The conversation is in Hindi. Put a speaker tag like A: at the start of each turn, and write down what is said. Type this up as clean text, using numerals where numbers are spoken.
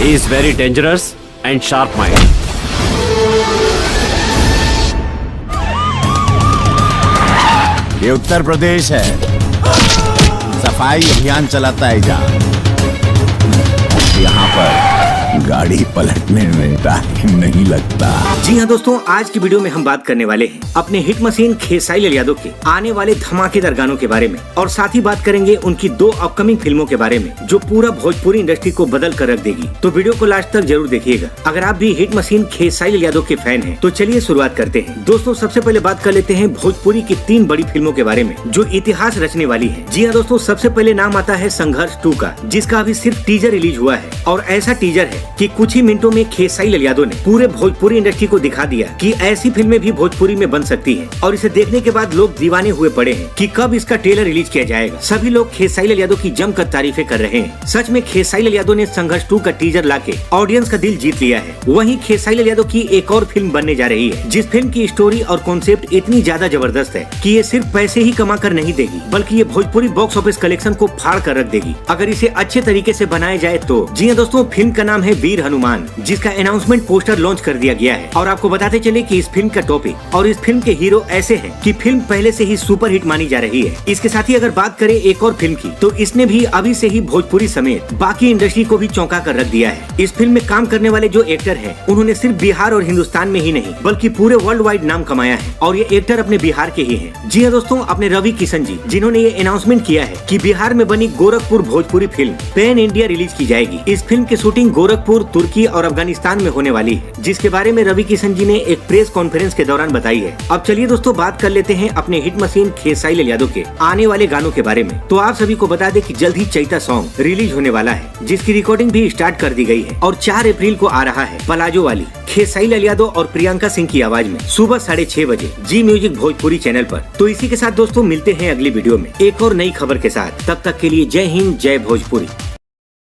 A: He is very dangerous and sharp mind.
B: ये उत्तर प्रदेश है। सफाई अभियान चलाता है जहाँ यहाँ पर गाड़ी पलटने में टाइम नहीं लगता।
C: जी हाँ दोस्तों, आज की वीडियो में हम बात करने वाले हैं अपने हिट मशीन खेसारी लाल यादव के आने वाले धमाकेदार गानों के बारे में, और साथ ही बात करेंगे उनकी 2 अपकमिंग फिल्मों के बारे में जो पूरा भोजपुरी इंडस्ट्री को बदल कर रख देगी। तो वीडियो को लास्ट तक जरूर देखिएगा। अगर आप भी हिट मशीन खेसारी लाल यादव के फैन हैं तो चलिए शुरुआत करते हैं। दोस्तों, सबसे पहले बात कर लेते हैं भोजपुरी की 3 बड़ी फिल्मों के बारे में जो इतिहास रचने वाली है। जी हाँ दोस्तों, सबसे पहले नाम आता है संघर्ष 2 का, जिसका अभी सिर्फ टीजर रिलीज हुआ है, और ऐसा टीजर है कि कुछ ही मिनटों में खेसारी लाल यादव ने पूरे भोजपुरी इंडस्ट्री को दिखा दिया कि ऐसी फिल्में भी भोजपुरी में बन सकती हैं। और इसे देखने के बाद लोग दीवाने हुए पड़े हैं कि कब इसका ट्रेलर रिलीज किया जाएगा। सभी लोग खेसारी लाल यादव की जमकर तारीफें कर रहे हैं। सच में खेसारी लाल यादव ने संघर्ष 2 का टीजर लाके ऑडियंस का दिल जीत लिया है। वहीं खेसारी लाल यादव की एक और फिल्म बनने जा रही है, जिस फिल्म की स्टोरी और कॉन्सेप्ट इतनी ज्यादा जबरदस्त है कि ये सिर्फ पैसे ही कमा कर नहीं देगी, बल्कि ये भोजपुरी बॉक्स ऑफिस कलेक्शन को फाड़ कर रख देगी अगर इसे अच्छे तरीके से बनाया जाए तो। जी हाँ दोस्तों, फिल्म का नाम है वीर हनुमान, जिसका अनाउंसमेंट पोस्टर लॉन्च कर दिया गया है। और आपको बताते चले कि इस फिल्म का टॉपिक और इस फिल्म के हीरो ऐसे हैं कि फिल्म पहले से ही सुपर हिट मानी जा रही है। इसके साथ ही अगर बात करें एक और फिल्म की, तो इसने भी अभी से ही भोजपुरी समेत बाकी इंडस्ट्री को भी चौंका कर रख दिया है। इस फिल्म में काम करने वाले जो एक्टर हैं, उन्होंने सिर्फ बिहार और हिंदुस्तान में ही नहीं बल्कि पूरे वर्ल्ड वाइड नाम कमाया है, और ये एक्टर अपने बिहार के ही हैं। जी हाँ दोस्तों, अपने रवि किशन जी, जिन्होंने ये अनाउंसमेंट किया है कि बिहार में बनी Gorakhpur Bhojpuri film pan India release की जाएगी। इस फिल्म की शूटिंग गोरखपुर, तुर्की और अफगानिस्तान में होने वाली है, जिसके बारे में रवि किशन जी ने एक प्रेस कॉन्फ्रेंस के दौरान बताई है। अब चलिए दोस्तों, बात कर लेते हैं अपने हिट मशीन खेसारी लाल यादव के आने वाले गानों के बारे में। तो आप सभी को बता दें कि जल्द ही चैता सॉन्ग रिलीज होने वाला है, जिसकी रिकॉर्डिंग भी स्टार्ट कर दी गई है, और 4 अप्रैल को आ रहा है पलाजो वाली खेसारी लाल यादव और प्रियंका सिंह की आवाज में सुबह 6:30 बजे जी म्यूजिक भोजपुरी चैनल पर। तो इसी के साथ दोस्तों मिलते हैं अगली वीडियो में एक और नई खबर के साथ। तब तक के लिए जय हिंद, जय भोजपुरी।